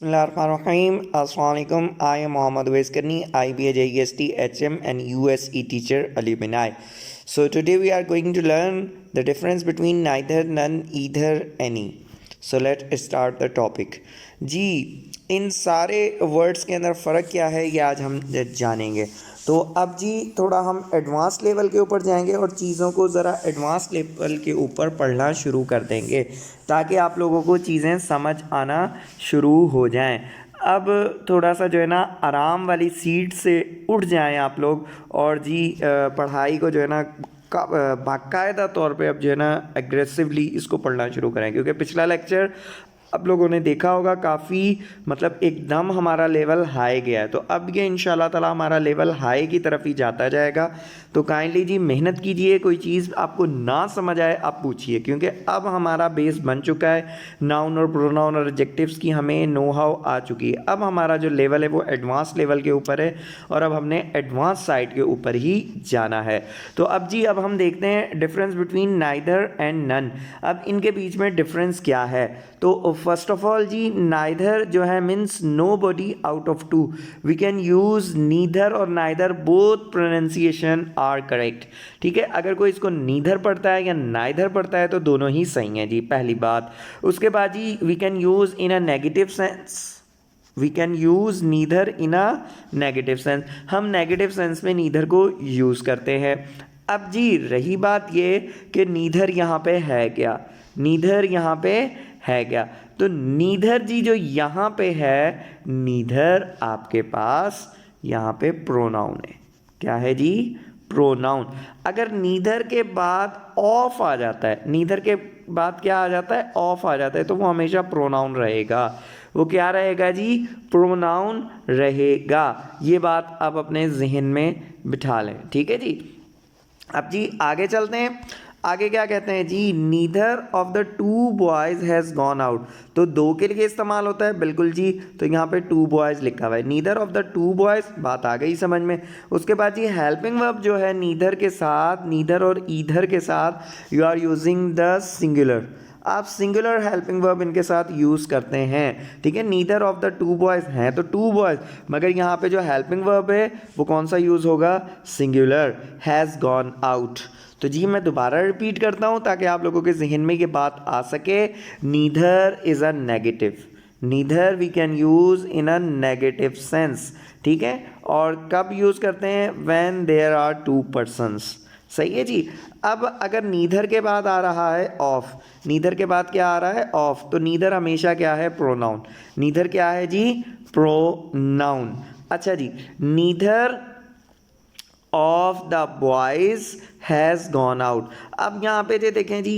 Bismillahirrahmanirrahim. Assalamualaikum. I am Mohammad Weskarni, IBA JEST HM and USE teacher alumni. So today we are going to learn the difference between neither, none, either, any. So let's start the topic. जी इन सारे words के अंदर फ़र्क क्या है ये आज हम जानेंगे। तो अब जी थोड़ा हम एडवांस लेवल के ऊपर जाएंगे और चीज़ों को ज़रा एडवांस लेवल के ऊपर पढ़ना शुरू कर देंगे ताकि आप लोगों को चीज़ें समझ आना शुरू हो जाएं। अब थोड़ा सा जो है ना आराम वाली सीट से उठ जाएं आप लोग और जी पढ़ाई को जो है ना बाकायदा तौर पे अब जो है ना एग्रेसिवली इसको पढ़ना शुरू करें, क्योंकि पिछला लेक्चर आप लोगों ने देखा होगा काफ़ी मतलब एकदम हमारा लेवल हाई गया है। तो अब ये इंशाल्लाह ताला हमारा लेवल हाई की तरफ ही जाता जाएगा। तो काइंडली जी मेहनत कीजिए, कोई चीज़ आपको ना समझ आए आप पूछिए, क्योंकि अब हमारा बेस बन चुका है। नाउन और प्रोनाउन और एडजेक्टिव्स की हमें नो हाउ आ चुकी है। अब हमारा जो लेवल है वो एडवांस लेवल के ऊपर है और अब हमने एडवांस साइड के ऊपर ही जाना है। तो अब जी अब हम देखते हैं difference between neither and none. अब इनके बीच में डिफरेंस क्या है। तो फर्स्ट ऑफ ऑल जी नाइदर जो है means nobody out of two. We can use neither और neither, both pronunciation are correct. ठीक है, अगर कोई इसको नीदर पढ़ता है या नाइदर पढ़ता है तो दोनों ही सही हैं जी, पहली बात। उसके बाद जी we can use in a negative sense, we can use neither in a negative sense. हम नेगेटिव सेंस में नीदर को यूज़ करते हैं। अब जी रही बात ये कि नीदर यहाँ पे है क्या, नीदर यहाँ पे है क्या। तो नीदर जी जो यहाँ पे है, नीदर आपके पास यहाँ पे प्रोनाउन है। क्या है जी, प्रोनाउन। अगर नीदर के बाद ऑफ आ जाता है, नीदर के बाद क्या आ जाता है, ऑफ आ जाता है, तो वो हमेशा प्रोनाउन रहेगा। वो क्या रहेगा जी, प्रोनाउन रहेगा। ये बात आप अपने जहन में बिठा लें, ठीक है जी। अब जी आगे चलते हैं। आगे क्या कहते हैं जी, neither of the two boys has gone out. तो दो के लिए इस्तेमाल होता है, बिल्कुल जी। तो यहाँ पे टू बॉयज़ लिखा हुआ है, neither of the two boys, बात आ गई समझ में। उसके बाद जी हेल्पिंग वर्ब जो है नीदर के साथ, नीदर और ईदर के साथ you are using the singular. आप सिंगुलर हेल्पिंग वर्ब इनके साथ यूज़ करते हैं, ठीक है। Neither of the two boys हैं तो टू बॉयज़, मगर यहाँ पे जो हेल्पिंग वर्ब है वो कौन सा यूज़ होगा, सिंगुलर, हैज़ गॉन आउट। तो जी मैं दोबारा रिपीट करता हूँ ताकि आप लोगों के जहन में ये बात आ सके। Neither is a negative, neither we can use in a negative sense, ठीक है। और कब यूज़ करते हैं, when there are two persons, सही है जी। अब अगर नीदर के बाद आ रहा है ऑफ, नीदर के बाद क्या आ रहा है, ऑफ, तो नीदर हमेशा क्या है, प्रोनाउन। नीदर क्या है जी, प्रोनाउन। अच्छा जी, neither of the boys has gone out. अब यहाँ पे जो देखें जी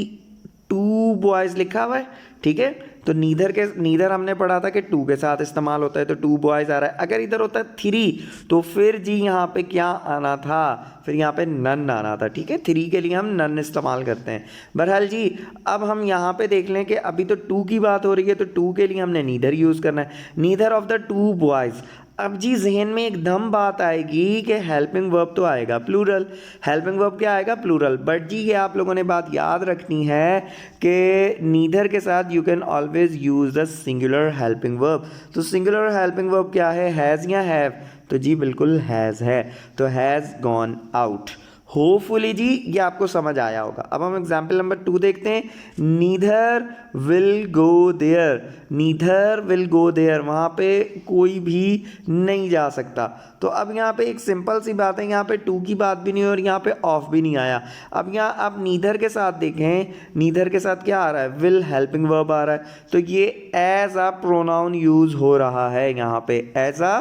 टू बॉयज़ लिखा हुआ है, ठीक है। तो नीदर हमने पढ़ा था कि टू के साथ इस्तेमाल होता है, तो टू बॉयज़ आ रहा है। अगर इधर होता है थ्री तो फिर जी यहाँ पे क्या आना था, फिर यहाँ पे नन आना था, ठीक है। थ्री के लिए हम नन इस्तेमाल करते हैं। बहरहाल जी अब हम यहाँ पे देख लें कि अभी तो टू की बात हो रही है, तो टू के लिए हमने नीदर यूज़ करना है, neither of the two boys. अब जी जहन में एकदम बात आएगी कि हेल्पिंग वर्ब तो आएगा प्लूरल, हेल्पिंग वर्ब क्या आएगा, प्लूरल। बट जी ये आप लोगों ने बात याद रखनी है कि नीदर के साथ you can always use the singular helping verb. तो सिंगुलर हेल्पिंग वर्ब क्या है, हैज़ या हैव, तो जी बिल्कुल हैज़ है, तो हैज़ गॉन आउट। होपफुली जी ये आपको समझ आया होगा। अब हम एग्जाम्पल नंबर 2 देखते हैं। Neither will go there, neither will go there, वहाँ पे कोई भी नहीं जा सकता। तो अब यहाँ पे एक सिंपल सी बात है, यहाँ पे टू की बात भी नहीं और यहाँ पे ऑफ भी नहीं आया। अब यहाँ आप नीदर के साथ देखें, नीदर के साथ क्या आ रहा है, विल हेल्पिंग वर्ब आ रहा है, तो ये एज अ प्रोनाउन यूज़ हो रहा है यहाँ पे, एज अ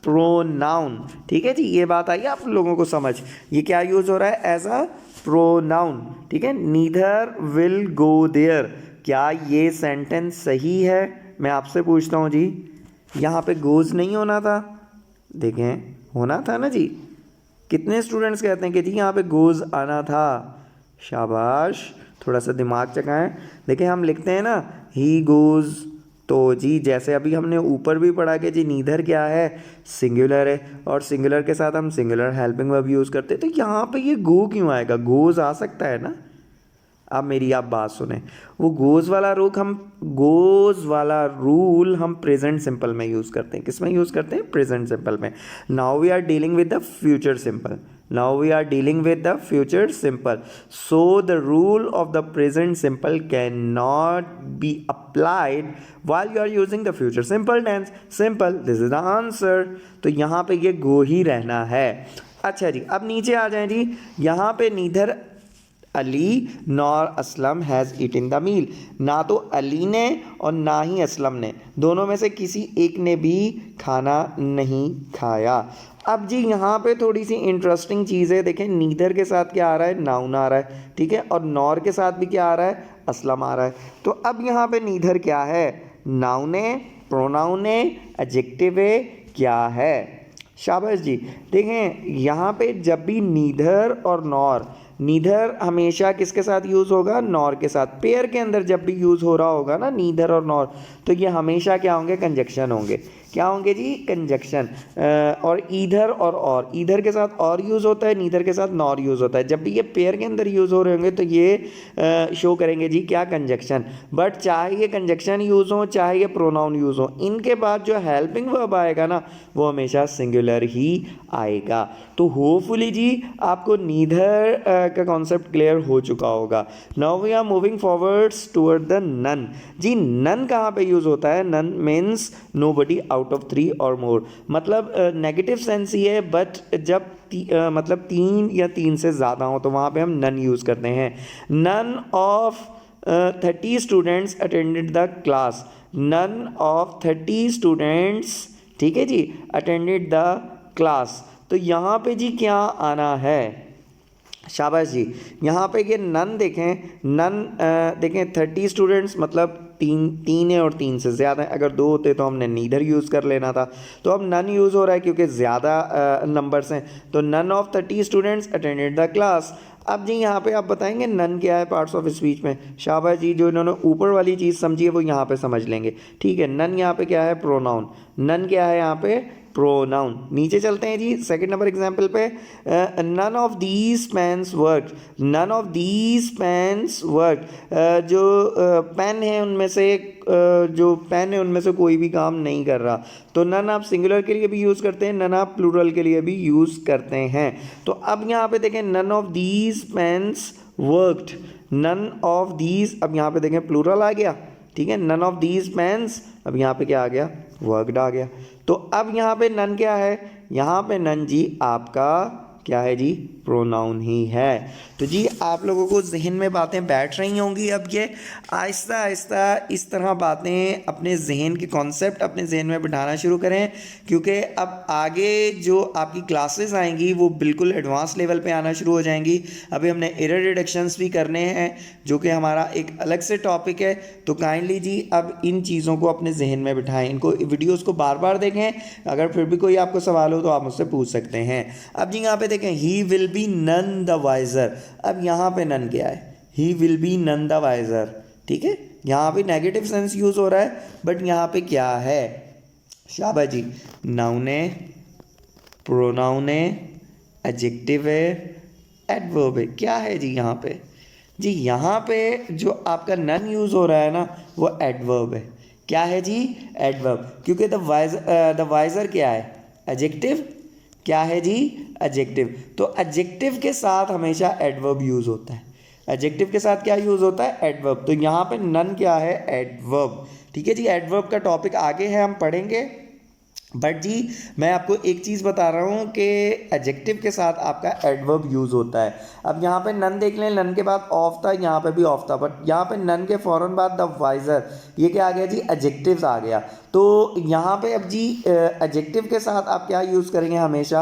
प्रोनाउन, ठीक है जी। ये बात आई आप लोगों को समझ, ये क्या यूज़ हो रहा है, एज अ प्रोनाउन, ठीक है। नीदर विल गो देयर, क्या ये सेंटेंस सही है, मैं आपसे पूछता हूँ जी। यहाँ पे गोज़ नहीं होना था, देखें होना था ना जी। कितने स्टूडेंट्स कहते हैं कि जी यहाँ पे गोज़ आना था, शाबाश, थोड़ा सा दिमाग चकाएं। देखिए हम लिखते हैं ना ही गोज़, तो जी जैसे अभी हमने ऊपर भी पढ़ा कि जी नीदर क्या है, सिंगुलर है, और सिंगुलर के साथ हम सिंगुलर हेल्पिंग वर्ब यूज़ करते हैं। तो यहाँ पे ये गो क्यों आएगा, गोज़ आ सकता है ना। अब मेरी आप बात सुने, वो गोज़ वाला रूल हम प्रेजेंट सिंपल में यूज़ करते हैं। किस में यूज़ करते हैं? प्रेजेंट सिंपल में। Now we are dealing with the future simple. So the rule of the present simple cannot be applied while you are using the future simple tense. Simple, this is the answer. तो यहाँ पे ये गो ही रहना है। अच्छा जी, अब नीचे आ जाएं जी। यहाँ पे neither Ali nor Aslam has eaten the meal. ना तो अली ने और ना ही असलम ने, दोनों में से किसी एक ने भी खाना नहीं खाया। अब जी यहाँ पे थोड़ी सी इंटरेस्टिंग चीज़ है। देखें, नीदर के साथ क्या आ रहा है? नाउन आ रहा है, ठीक है, और नॉर के साथ भी क्या आ रहा है? असलम आ रहा है। तो अब यहाँ पे नीदर क्या है? नाउन है, प्रोनाउन है, एडजेक्टिव है, क्या है? शाबाश जी। देखें यहाँ पे जब भी नीदर और नॉर, नीदर हमेशा किसके साथ यूज़ होगा? नॉर के साथ। पेयर के अंदर जब भी यूज़ हो रहा होगा ना नीदर और नॉर, तो ये हमेशा क्या होंगे? कंजक्शन होंगे। क्या होंगे जी? कंजक्शन। और ईधर के साथ और यूज़ होता है, नीदर के साथ नॉर यूज़ होता है। जब भी ये पेयर के अंदर यूज़ हो रहे होंगे तो ये शो करेंगे जी क्या? कंजक्शन। बट चाहे ये कंजक्शन यूज़ हो, चाहे ये प्रोनाउन यूज़ हो, इनके बाद जो हेल्पिंग वर्ब आएगा ना, वो हमेशा सिंगुलर ही आएगा। तो होपफुली जी आपको नीदर का कॉन्सेप्ट क्लियर हो चुका होगा। Now we are moving forwards toward the none. जी नन कहाँ पे यूज़ होता है? None means nobody out of 3 और मोर। मतलब नेगेटिव सेंस ही है, बट जब मतलब 3 या 3 से ज़्यादा हो तो वहाँ पे हम नन यूज़ करते हैं। None of 30 students attended the class. None of 30 students, ठीक है जी, अटेंडेड द क्लास। तो यहाँ पे जी क्या आना है? शाबाश जी। यहाँ पे ये नन देखें, देखें 30 स्टूडेंट्स मतलब तीन है और 3 से ज़्यादा है। अगर 2 होते तो हमने नीदर यूज़ कर लेना था। तो अब नन यूज़ हो रहा है क्योंकि ज़्यादा नंबर्स हैं। तो none of 30 students attended the class. अब जी यहाँ पे आप बताएंगे नन क्या है पार्ट्स ऑफ स्पीच में। शाबाश जी, जो इन्होंने ऊपर वाली चीज़ समझी है वो यहाँ पे समझ लेंगे। ठीक है, नन यहाँ पे क्या है? प्रोनाउन। नन क्या है यहाँ पे? प्रोनाउन। नीचे चलते हैं जी सेकंड नंबर एग्जाम्पल पे। None of these pens work. None of these pens work. जो पेन है उनमें से कोई भी काम नहीं कर रहा। तो नन आप सिंगुलर के लिए भी यूज़ करते हैं, नन आप प्लूरल के लिए भी यूज़ करते हैं। तो अब यहाँ पे देखें none of these pens worked. None of these, अब यहाँ पे देखें प्लूरल आ गया, ठीक है। नन ऑफ दीज पेन्स, अब यहाँ पे क्या आ गया? वर्कड आ गया। तो अब यहाँ पे नन क्या है? यहाँ पे नन जी आपका क्या है जी? प्रोनाउन ही है। तो जी आप लोगों को जहन में बातें बैठ रही होंगी। अब ये आहिस्ता आहिस्ता इस तरह बातें अपने जहन के कॉन्सेप्ट अपने जहन में बिठाना शुरू करें, क्योंकि अब आगे जो आपकी क्लासेस आएंगी वो बिल्कुल एडवांस लेवल पे आना शुरू हो जाएंगी। अभी हमने एरर डिडक्शंस भी करने हैं, जो कि हमारा एक अलग से टॉपिक है। तो काइंडली जी अब इन चीज़ों को अपने जहन में बिठाएं, इनको वीडियोज़ को बार बार देखें। अगर फिर भी कोई आपको सवाल हो तो आप मुझसे पूछ सकते हैं। अब जी यहाँ पे देखें, he will be none the wiser. अब यहाँ पे नन क्या है? He will be none the wiser, ठीक है। यहाँ पे नेगेटिव सेंस यूज़ हो रहा है, बट यहाँ पे क्या है? शाबाश जी, नाउन है, प्रोनाउन है, एडजेक्टिव है, एडवर्ब है। क्या है जी यहाँ पे? जी यहाँ पे जो आपका नन यूज़ हो रहा है ना, वो एडवर्ब है। क्या है जी? एडवर्ब। क्योंकि द वाइजर क्या है? एडजेक्टिव। क्या है जी? एडजेक्टिव। तो एडजेक्टिव के साथ हमेशा एडवर्ब यूज़ होता है। एडजेक्टिव के साथ क्या यूज़ होता है? एडवर्ब। तो यहाँ पे नन क्या है? एडवर्ब। ठीक है जी, एडवर्ब का टॉपिक आगे है, हम पढ़ेंगे। बट जी मैं आपको एक चीज़ बता रहा हूँ कि एडजेक्टिव के साथ आपका एडवर्ब यूज़ होता है। अब यहाँ पे नन देख लें, नन के बाद ऑफ था, यहाँ पे भी ऑफ था, बट यहाँ पे नन के फ़ौरन बाद द वाइजर, ये क्या आ गया जी? एडजेक्टिव्स आ गया। तो यहाँ पे अब जी एडजेक्टिव के साथ आप क्या यूज़ करेंगे? हमेशा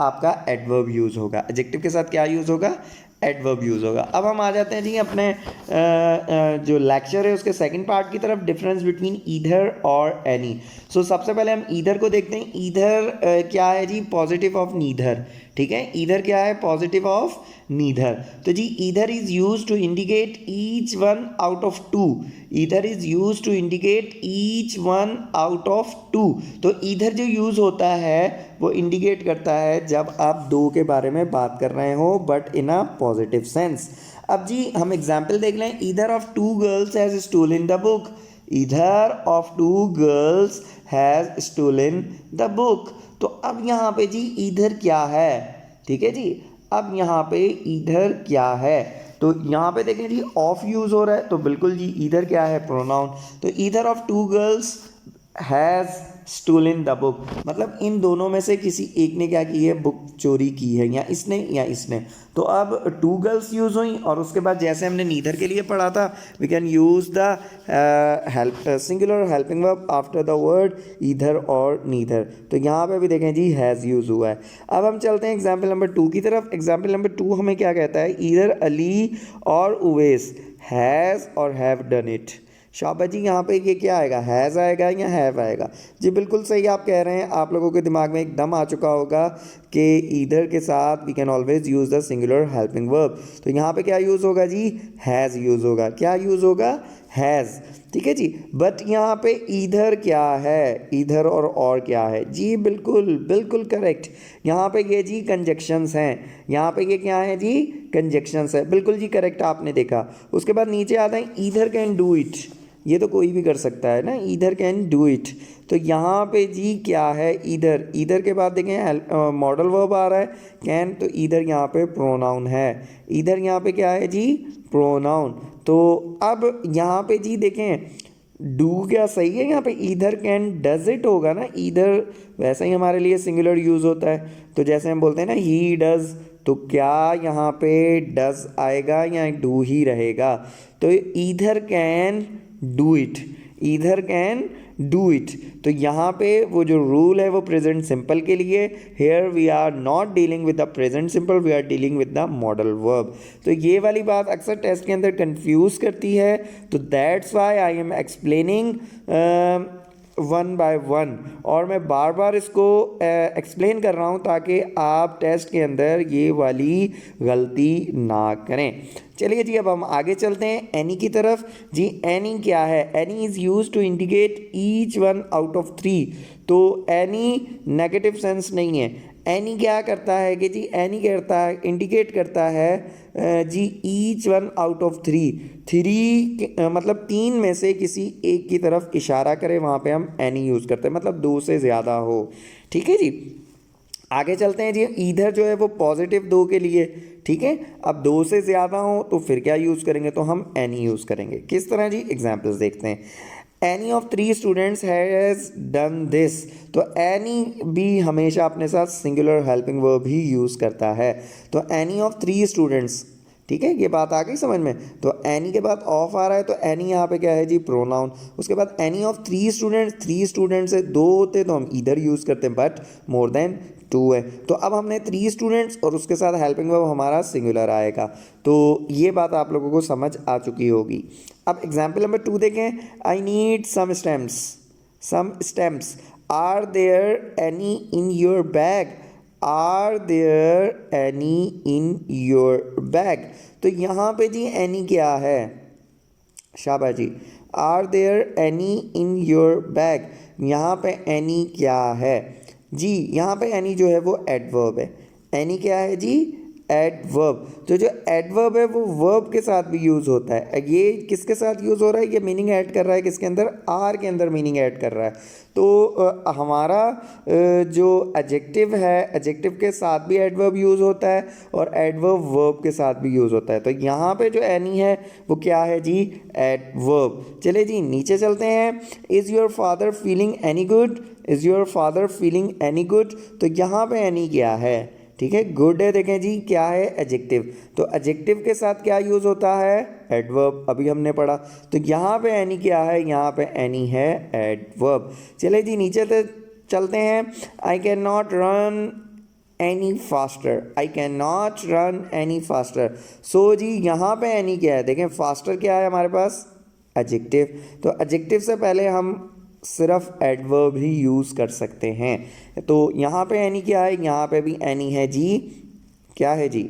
आपका एडवर्ब यूज़ होगा। एडजेक्टिव के साथ क्या यूज़ होगा? एडवर्ब यूज़ होगा। अब हम आ जाते हैं जी अपने जो लेक्चर है उसके सेकंड पार्ट की तरफ, डिफरेंस बिटवीन ईदर और एनी। सो सबसे पहले हम ईदर को देखते हैं। ईदर क्या है जी? पॉजिटिव ऑफ नीदर, ठीक है। ईदर क्या है? Positive of neither. तो जी either is use to indicate each one out of two. Either is use to indicate each one out of two. तो ईदर जो यूज़ होता है वो इंडिकेट करता है जब आप दो के बारे में बात कर रहे हो, but in a positive sense. अब जी हम एग्जाम्पल देख लें, either of two girls has stolen the book, either of two girls has stolen the book. तो अब यहाँ पे जी ईदर क्या है, ठीक है जी, अब यहाँ पे ईदर क्या है, तो यहाँ पे देखें जी ऑफ यूज़ हो रहा है, तो बिल्कुल जी ईदर क्या है, प्रोनाउन। तो either of two girls has stolen the book, मतलब इन दोनों में से किसी एक ने क्या की है, बुक चोरी की है, या इसने। तो अब टू गर्ल्स यूज़ हुई, और उसके बाद जैसे हमने नीदर के लिए पढ़ा था, we can use the help singular helping verb after the word either और नीदर। तो यहाँ पे भी देखें जी हैज़ यूज़ हुआ है। अब हम चलते हैं एग्जाम्पल नंबर 2 की तरफ। एग्जाम्पल नंबर 2 हमें क्या कहता है, ईदर अली और उवैस हैज़ और हैव डन इट। शाबाश जी, यहाँ पे ये क्या आएगा, हैज़ आएगा या हैव आएगा? जी बिल्कुल सही आप कह रहे हैं। आप लोगों के दिमाग में एकदम आ चुका होगा कि ईदर के साथ we can always use the singular helping verb. तो यहाँ पे क्या यूज़ होगा जी, हैज़ यूज़ होगा। क्या यूज़ होगा, हैज़, ठीक है जी। बट यहाँ पे ईदर क्या है, ईदर और क्या है जी, बिल्कुल करेक्ट। यहाँ पे ये जी कंजक्शंस हैं, यहाँ पे ये क्या है जी, कंजक्शंस है, बिल्कुल जी करेक्ट आपने देखा। उसके बाद नीचे आता है ईदर कैन डू इट, ये तो कोई भी कर सकता है ना, ईदर कैन डू इट। तो यहाँ पे जी क्या है, ईदर के बाद देखें मॉडल वर्ब आ रहा है कैन, तो ईदर यहाँ पे प्रोनाउन है, ईदर यहाँ पे क्या है जी, प्रोनाउन। तो अब यहाँ पे जी देखें डू क्या सही है, यहाँ पे ईदर कैन डज इट होगा ना, ईदर वैसे ही हमारे लिए सिंगुलर यूज़ होता है। तो जैसे हम बोलते हैं ना ही डज, तो क्या यहाँ पे डज आएगा या डू ही रहेगा? तो either can do it, either can do it. तो यहाँ पे वो जो रूल है वो प्रेजेंट सिंपल के लिए, here we are not dealing with the present simple, we are dealing with the modal verb. तो ये वाली बात अक्सर टेस्ट के अंदर कंफ्यूज करती है, तो that's why I am explaining one by one, और मैं बार बार इसको एक्सप्लेन कर रहा हूँ ताकि आप टेस्ट के अंदर ये वाली गलती ना करें। चलिए जी अब हम आगे चलते हैं एनी की तरफ। जी एनी क्या है, any is use to indicate each one out of 3। तो एनी नेगेटिव सेंस नहीं है, एनी क्या करता है कि जी एनी करता है, इंडिकेट करता है जी ईच वन आउट ऑफ 3 मतलब 3 में से किसी एक की तरफ इशारा करे, वहाँ पे हम एनी यूज़ करते हैं, मतलब 2 से ज़्यादा हो, ठीक है जी। आगे चलते हैं जी, ईदर जो है वो पॉजिटिव 2 के लिए, ठीक है। अब 2 से ज़्यादा हो तो फिर क्या यूज़ करेंगे, तो हम एनी यूज़ करेंगे। किस तरह जी, एग्जाम्पल्स देखते हैं। Any of 3 students has done this, तो एनी भी हमेशा अपने साथ सिंगुलर हेल्पिंग वर्ब ही यूज़ करता है। तो एनी ऑफ 3 स्टूडेंट्स, ठीक है, ये बात आ गई समझ में। तो एनी के बाद ऑफ आ रहा है, तो एनी यहाँ पे क्या है जी, प्रोनाउन। उसके बाद एनी ऑफ 3 स्टूडेंट्स से 2 होते तो हम इधर यूज़ करते हैं, बट मोर देन 2 है। तो अब हमने 3 स्टूडेंट्स और उसके साथ हेल्पिंग वर्ब हमारा सिंगुलर आएगा। तो ये बात आप लोगों को समझ आ चुकी होगी। अब एग्जाम्पल नंबर 2 देखें। I need some stamps, are there any in your bag, are there any in your bag. तो यहाँ पे जी एनी क्या है, शाबाश जी, are there any in your bag, यहाँ पे एनी क्या है जी, यहाँ पे एनी जो है वो एडवर्ब है। एनी क्या है जी, एडवर्ब। तो जो एडवर्ब है वो वर्ब के साथ भी यूज़ होता है। ये किसके साथ यूज़ हो रहा है, ये मीनिंग ऐड कर रहा है किसके अंदर, आर के अंदर मीनिंग ऐड कर रहा है। तो हमारा जो एडजेक्टिव है, एडजेक्टिव के साथ भी एडवर्ब यूज़ होता है और एडवर्ब वर्ब के साथ भी यूज़ होता है। तो यहाँ पे जो एनी है वो क्या है जी, एडवर्ब। चले जी नीचे चलते हैं। Is your father feeling any good, is your father feeling any good. तो यहाँ पे एनी क्या है, ठीक है, गुड है, देखें जी क्या है, एडजेक्टिव। तो एडजेक्टिव के साथ क्या यूज़ होता है, एडवर्ब, अभी हमने पढ़ा। तो यहाँ पे एनी क्या है, यहाँ पे एनी है एडवर्ब। चले जी नीचे से चलते हैं। I can not run any faster, I can not run any faster. So जी यहाँ पे एनी क्या है, देखें फास्टर क्या है हमारे पास, एडजेक्टिव। तो एडजेक्टिव से पहले हम सिर्फ एडवर्ब ही यूज़ कर सकते हैं। तो यहाँ पे एनी क्या है, यहाँ पे भी एनी है जी, क्या है जी,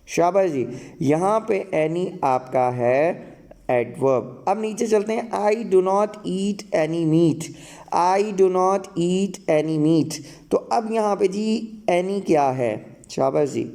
शाबाश जी, यहाँ पे एनी आपका है एडवर्ब। अब नीचे चलते हैं। I do not eat any meat, I do not eat any meat. तो अब यहाँ पे जी एनी क्या है, शाबाश जी,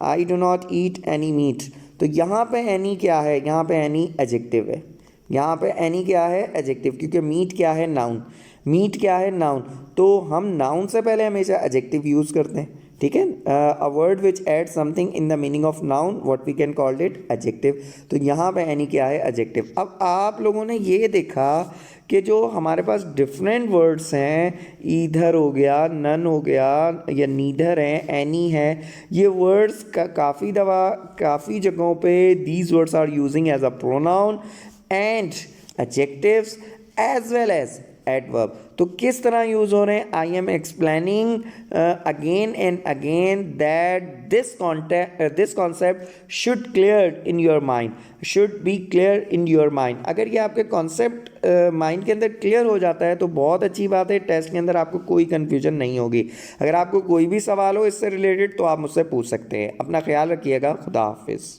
I do not eat any meat. तो यहाँ पे एनी क्या है, यहाँ पे एनी एडजेक्टिव है, यहाँ पे एनी क्या है एडजेक्टिव, क्योंकि मीट क्या है नाउन, मीट क्या है नाउन, तो हम नाउन से पहले हमेशा एडजेक्टिव यूज़ करते हैं, ठीक है। A word which add something in the meaning of noun what we can called it adjective. तो यहाँ पे एनी क्या है एडजेक्टिव। अब आप लोगों ने ये देखा कि जो हमारे पास डिफरेंट वर्ड्स हैं, ईधर हो गया, नन हो गया, या नीडर है, एनी है, ये वर्ड्स का काफ़ी जगहों पे these words are using as a pronoun and adjectives as well as adverb. तो किस तरह यूज हो रहे हैं, I am explaining again and again that this concept should clear in your mind, should be clear in your mind. अगर ये आपके concept mind के अंदर क्लियर हो जाता है तो बहुत अच्छी बात है, टेस्ट के अंदर आपको कोई कन्फ्यूजन नहीं होगी। अगर आपको कोई भी सवाल हो इससे रिलेटेड तो आप मुझसे पूछ सकते हैं। अपना ख्याल रखिएगा, खुदा हाफिज़।